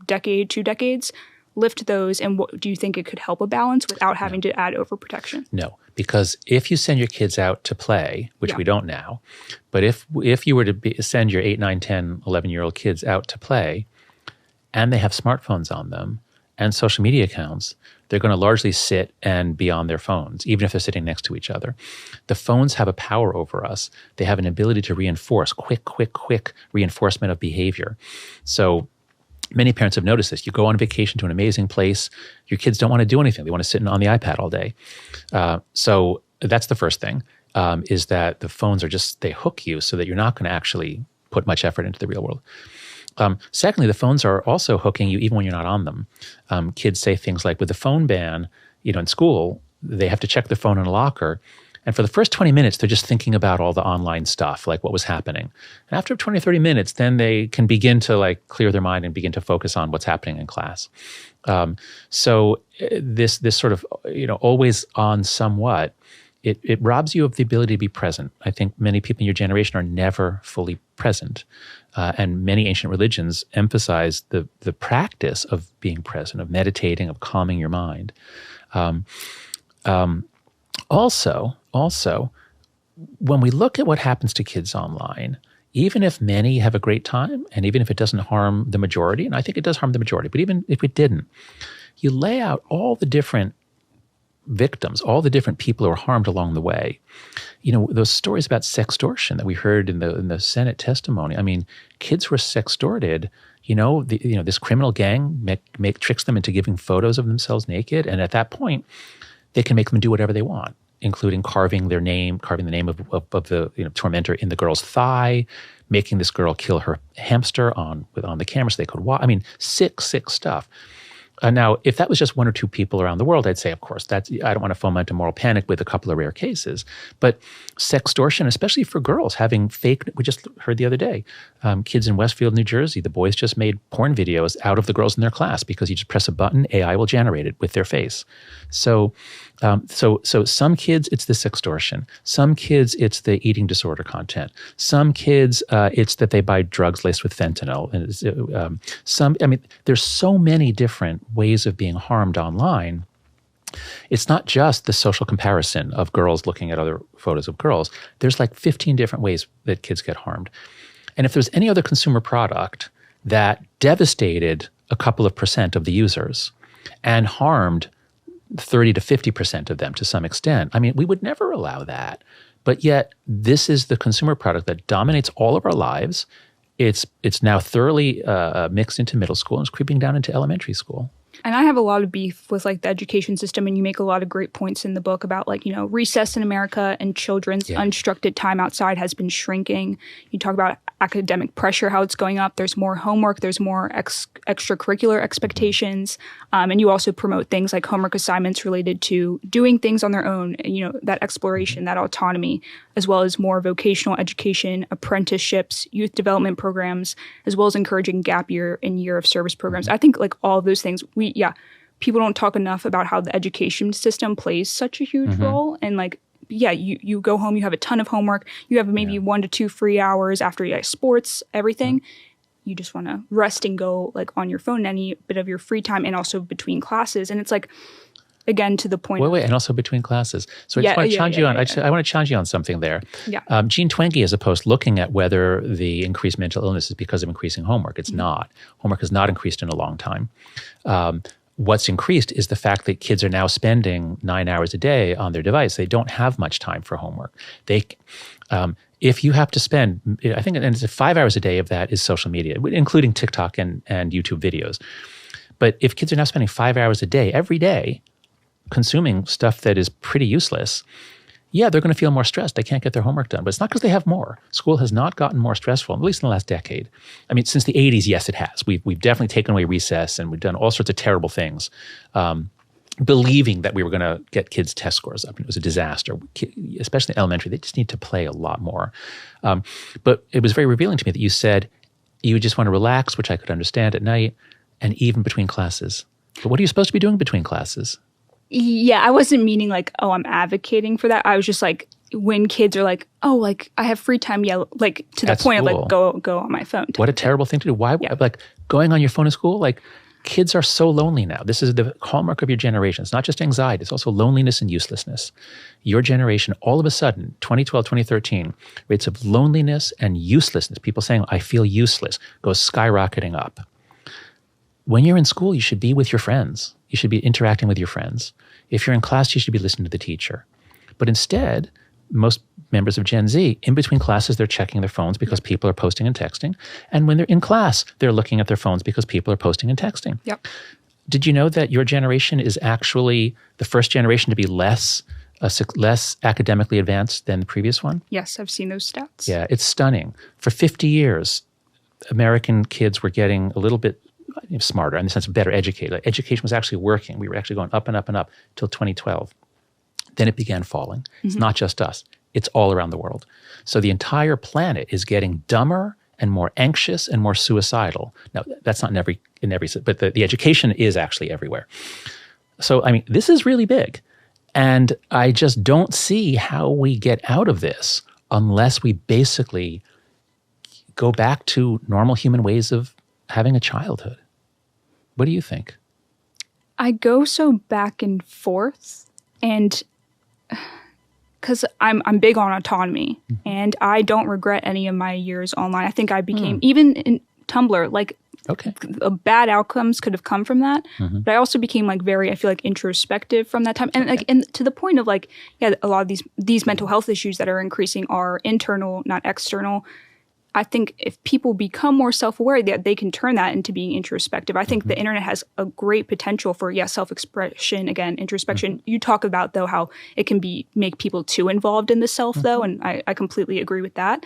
decade, 2 decades, lift those, and what do you think it could help a balance without having to add overprotection? No, because if you send your kids out to play, which we don't now, but if you were to send your 8, 9, 10, 11-year-old kids out to play, and they have smartphones on them and social media accounts, they're going to largely sit and be on their phones, even if they're sitting next to each other. The phones have a power over us. They have an ability to reinforce quick reinforcement of behavior. So many parents have noticed this. You go on vacation to an amazing place, your kids don't want to do anything. They want to sit on the iPad all day. So that's the first thing, is that the phones they hook you so that you're not going to actually put much effort into the real world. Secondly, the phones are also hooking you even when you're not on them. Kids say things like, with the phone ban, in school, they have to check their phone in a locker. And for the first 20 minutes, they're just thinking about all the online stuff, like what was happening. And after 20 or 30 minutes, then they can begin to clear their mind and begin to focus on what's happening in class. So this sort of, always on somewhat, it robs you of the ability to be present. I think many people in your generation are never fully present. And many ancient religions emphasize the practice of being present, of meditating, of calming your mind. Also, when we look at what happens to kids online, even if many have a great time, and even if it doesn't harm the majority, and I think it does harm the majority, but even if it didn't, you lay out all the different victims, all the different people who are harmed along the way. Those stories about sextortion that we heard in the Senate testimony. I mean, kids who are sextorted, this criminal gang tricks them into giving photos of themselves naked, and at that point, they can make them do whatever they want. including carving the name of the tormentor in the girl's thigh, making this girl kill her hamster on the camera so they could watch. I mean, sick stuff. Now, if that was just one or two people around the world, I'd say, of course, I don't want to foment a moral panic with a couple of rare cases. But sextortion, especially for girls, having fake, we just heard the other day, kids in Westfield, New Jersey, the boys just made porn videos out of the girls in their class because you just press a button, AI will generate it with their face. So some kids, it's the sextortion. Some kids, it's the eating disorder content. Some kids, it's that they buy drugs laced with fentanyl. And there's so many different ways of being harmed online. It's not just the social comparison of girls looking at other photos of girls. There's like 15 different ways that kids get harmed. And if there's any other consumer product that devastated a couple of % of the users and harmed 30 to 50% of them to some extent, I mean, we would never allow that. But yet, this is the consumer product that dominates all of our lives. It's now thoroughly mixed into middle school and it's creeping down into elementary school. And I have a lot of beef with like the education system, and you make a lot of great points in the book about like, recess in America and children's unstructured time outside has been shrinking. You talk about academic pressure, how it's going up. There's more homework. There's more extracurricular expectations. And you also promote things like homework assignments related to doing things on their own, that exploration, that autonomy, as well as more vocational education, apprenticeships, youth development programs, as well as encouraging gap year and year of service programs. I think like all of those things, people don't talk enough about how the education system plays such a huge role. And like, you go home, you have a ton of homework, you have maybe 1 to 2 free hours after sports, everything. You just want to rest and go like on your phone any bit of your free time, and also between classes. And it's like, again, to the point. Wait, and also between classes. So I just want to challenge you on. I want to challenge you on something there. Yeah. Jean Twenge has a post looking at whether the increased mental illness is because of increasing homework. It's not. Homework has not increased in a long time. What's increased is the fact that kids are now spending 9 hours a day on their device. They don't have much time for homework. If you have to spend, I think, and it's 5 hours a day of that is social media, including TikTok and YouTube videos. But if kids are now spending 5 hours a day, every day, consuming stuff that is pretty useless, they're going to feel more stressed. They can't get their homework done. But it's not because they have more. School has not gotten more stressful, at least in the last decade. I mean, since the 80s, yes, it has. We've definitely taken away recess, and we've done all sorts of terrible things, believing that we were going to get kids' test scores up. And it was a disaster, especially in elementary. They just need to play a lot more. But it was very revealing to me that you said you just want to relax, which I could understand at night, and even between classes. But what are you supposed to be doing between classes? Yeah, I wasn't meaning like, I'm advocating for that. I was just like, when kids are like, like I have free time, like to the point of like go on my phone. What a terrible thing to do. Why? Like going on your phone in school? Like kids are so lonely now. This is the hallmark of your generation. It's not just anxiety. It's also loneliness and uselessness. Your generation, all of a sudden, 2012, 2013, rates of loneliness and uselessness, people saying, I feel useless, goes skyrocketing up. When you're in school, you should be with your friends. You should be interacting with your friends. If you're in class, you should be listening to the teacher. But instead, most members of Gen Z, in between classes, they're checking their phones because people are posting and texting. And when they're in class, they're looking at their phones because people are posting and texting. Yep. Did you know that your generation is actually the first generation to be less academically advanced than the previous one? Yes, I've seen those stats. Yeah, it's stunning. For 50 years, American kids were getting a little bit smarter, in the sense of better educated. Like, education was actually working. We were actually going up and up and up till 2012. Then it began falling. It's not just us. It's all around the world. So the entire planet is getting dumber and more anxious and more suicidal. Now, that's not in every, but the education is actually everywhere. So, I mean, this is really big. And I just don't see how we get out of this unless we basically go back to normal human ways of having a childhood. What do you think? I go so back and forth, and because I'm big on autonomy, and I don't regret any of my years online. I think I became, even in Tumblr, like bad outcomes could have come from that. But I also became like I feel like introspective from that time. And like, and to the point of like, a lot of these mental health issues that are increasing are internal, not external. I think if people become more self-aware, that they can turn that into being introspective. I think the internet has a great potential for, self-expression, again, introspection. You talk about, though, how it can make people too involved in the self, though, and I completely agree with that.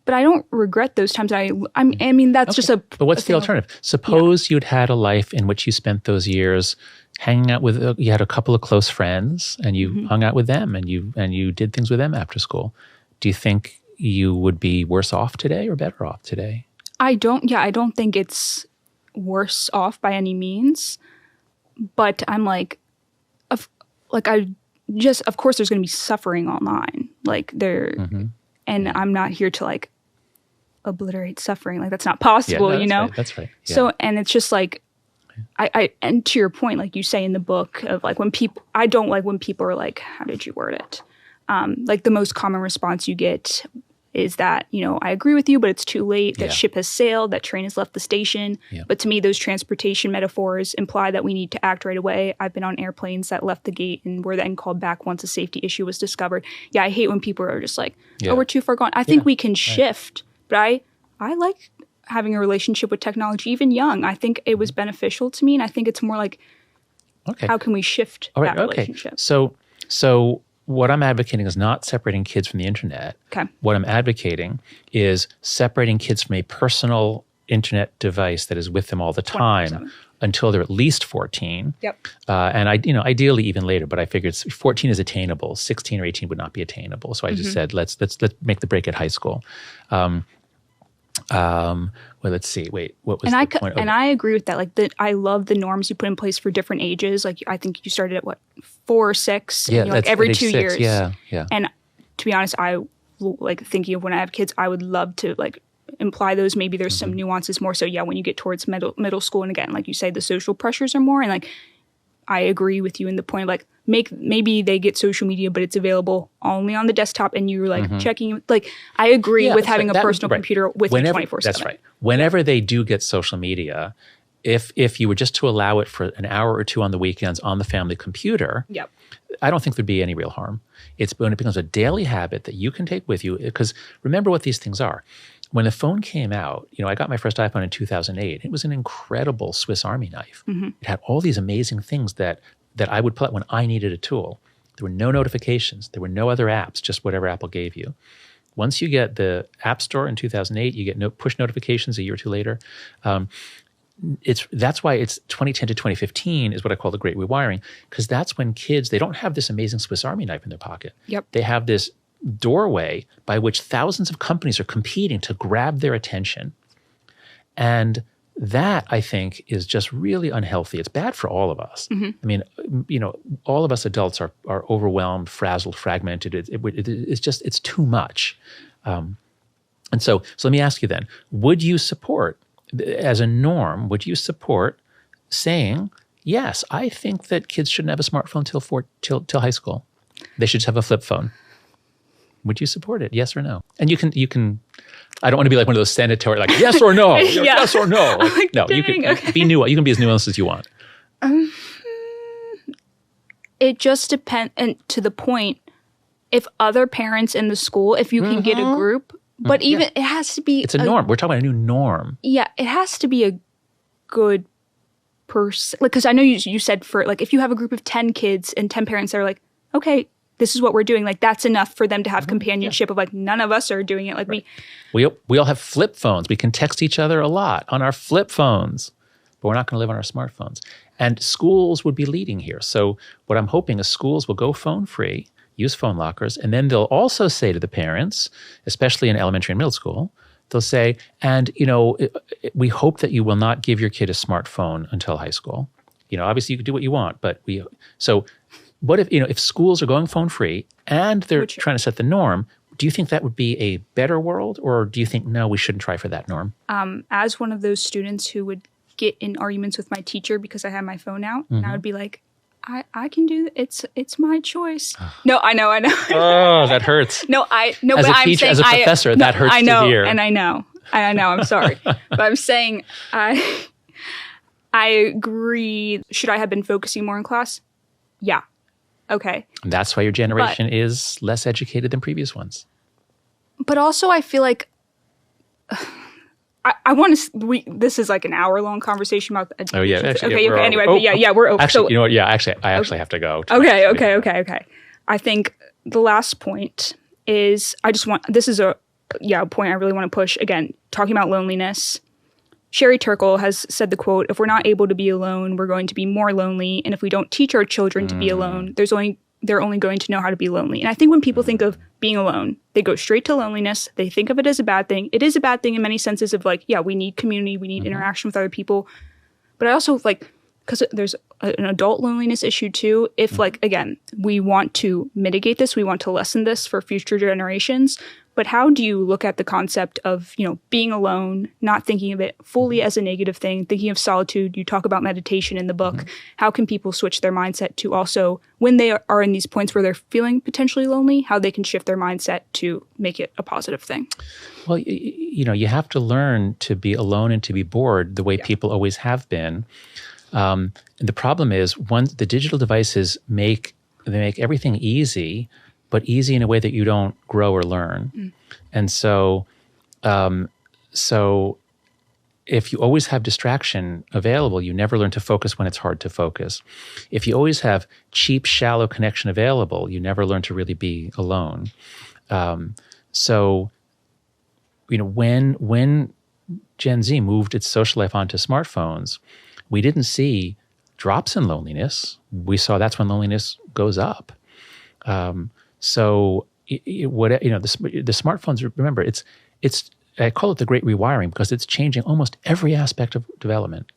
But I don't regret those times. I mean, that's just a... But what's the alternative? Suppose you'd had a life in which you spent those years hanging out with, you had a couple of close friends, and you hung out with them, and you did things with them after school. Do you think you would be worse off today or better off today? I don't think it's worse off by any means. But I'm of course there's going to be suffering online. And I'm not here to obliterate suffering. That's not possible, Right. That's right. Yeah. So, and it's just and to your point, like you say in the book of when people, I don't like when people are how did you word it? The most common response you get is that, I agree with you, but it's too late. That ship has sailed. That train has left the station. Yeah. But to me, those transportation metaphors imply that we need to act right away. I've been on airplanes that left the gate and were then called back once a safety issue was discovered. Yeah, I hate when people are just oh, we're too far gone. I think we can shift, but I like having a relationship with technology, even young. I think it was beneficial to me, and I think it's more how can we shift that relationship? So what I'm advocating is not separating kids from the internet. Okay. What I'm advocating is separating kids from a personal internet device that is with them all the time until they're at least 14. Yep. And ideally even later, but I figured 14 is attainable. 16 or 18 would not be attainable. So I just said let's make the break at high school. Well, let's see. Wait, what was the point? And I agree with that. I love the norms you put in place for different ages. I think you started at 4 or 6. Yeah, and that's every age 2 6. years. Yeah. And to be honest, I thinking of when I have kids, I would love to imply those. Maybe there's some nuances more. So when you get towards middle school, and again, like you say, the social pressures are more. And I agree with you in the point of maybe they get social media, but it's available only on the desktop, and you're checking. I agree with having a personal computer with you 24/7. That's right. Whenever they do get social media, if you were just to allow it for an hour or two on the weekends on the family computer, I don't think there'd be any real harm. It's when it becomes a daily habit that you can take with you, because remember what these things are. When the phone came out, I got my first iPhone in 2008. It was an incredible Swiss Army knife. It had all these amazing things that I would pull out when I needed a tool. There were no notifications. There were no other apps, just whatever Apple gave you. Once you get the App Store in 2008, you get push notifications a year or two later. That's why it's 2010 to 2015 is what I call the Great Rewiring, because that's when kids, they don't have this amazing Swiss Army knife in their pocket. Yep. They have this doorway by which thousands of companies are competing to grab their attention. And that, I think, is just really unhealthy. It's bad for all of us. I mean, all of us adults are overwhelmed, frazzled, fragmented. It's too much. And so let me ask you then, would you support, as a norm, saying, yes, I think that kids shouldn't have a smartphone till high school. They should just have a flip phone. Would you support it? Yes or no? And you can. I don't want to be like one of those sanitary, yes or no, yes or no. No, you can be nuanced. You can be as nuanced as you want. It just depends, and to the point, if other parents in the school, if you can get a group, but even it has to be. It's a norm. We're talking about a new norm. Yeah, it has to be a good person. Because I know you said if you have a group of 10 kids and 10 parents that are okay, this is what we're doing. That's enough for them to have companionship of none of us are doing it. We all have flip phones. We can text each other a lot on our flip phones, but we're not going to live on our smartphones. And schools would be leading here. So what I'm hoping is schools will go phone free, use phone lockers, and then they'll also say to the parents, especially in elementary and middle school, they'll say, and we hope that you will not give your kid a smartphone until high school. Obviously you can do what you want, but what if schools are going phone free and they're trying to set the norm? Do you think that would be a better world, or do you think, no, we shouldn't try for that norm? As one of those students who would get in arguments with my teacher because I had my phone out, and I would be I can do it. It's my choice. No, I know. Oh, that hurts. No, as a teacher, as a professor, that hurts to hear. And I know. I'm sorry, but I'm saying I agree. Should I have been focusing more in class? Yeah. Okay. And that's why your generation is less educated than previous ones. But also I feel I want to. This is like an hour-long conversation about. Oh yeah. Actually, okay. yeah, Okay. Anyway, we're over. Actually, So, you know what? Yeah. Actually, I actually have to go. Okay. I think the last point is this is a point I really want to push. Again, talking about loneliness. Sherry Turkle has said the quote, "If we're not able to be alone, we're going to be more lonely. And if we don't teach our children to be alone, they're only going to know how to be lonely." And I think when people think of being alone, they go straight to loneliness. They think of it as a bad thing. It is a bad thing in many senses of like, yeah, we need community, we need interaction with other people. But I also like, because there's an adult loneliness issue too. If like, again, we want to mitigate this, we want to lessen this for future generations. But how do you look at the concept of, being alone, not thinking of it fully as a negative thing, thinking of solitude? You talk about meditation in the book. How can people switch their mindset to also, when they are in these points where they're feeling potentially lonely, how they can shift their mindset to make it a positive thing? Well, you have to learn to be alone and to be bored the way people always have been. And the problem is, the digital devices make everything easy, but easy in a way that you don't grow or learn. And so if you always have distraction available, you never learn to focus when it's hard to focus. If you always have cheap, shallow connection available, you never learn to really be alone. When Gen Z moved its social life onto smartphones, we didn't see drops in loneliness. We saw that's when loneliness goes up. So the smartphones, remember, it's I call it the Great Rewiring because it's changing almost every aspect of development.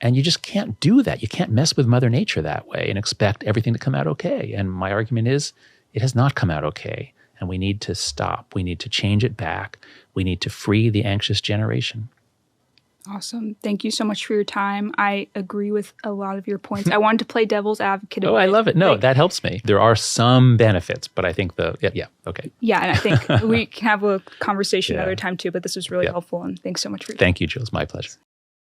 And you just can't do that. You can't mess with Mother Nature that way and expect everything to come out okay. And my argument is it has not come out okay. And we need to stop. We need to change it back. We need to free the anxious generation. Awesome. Thank you so much for your time. I agree with a lot of your points. I wanted to play devil's advocate. I love it. No, that helps me. There are some benefits, but I think okay. Yeah, and I think we can have a conversation another time too, but this was really helpful, and thanks so much for your time. Thank you, Jules. My pleasure.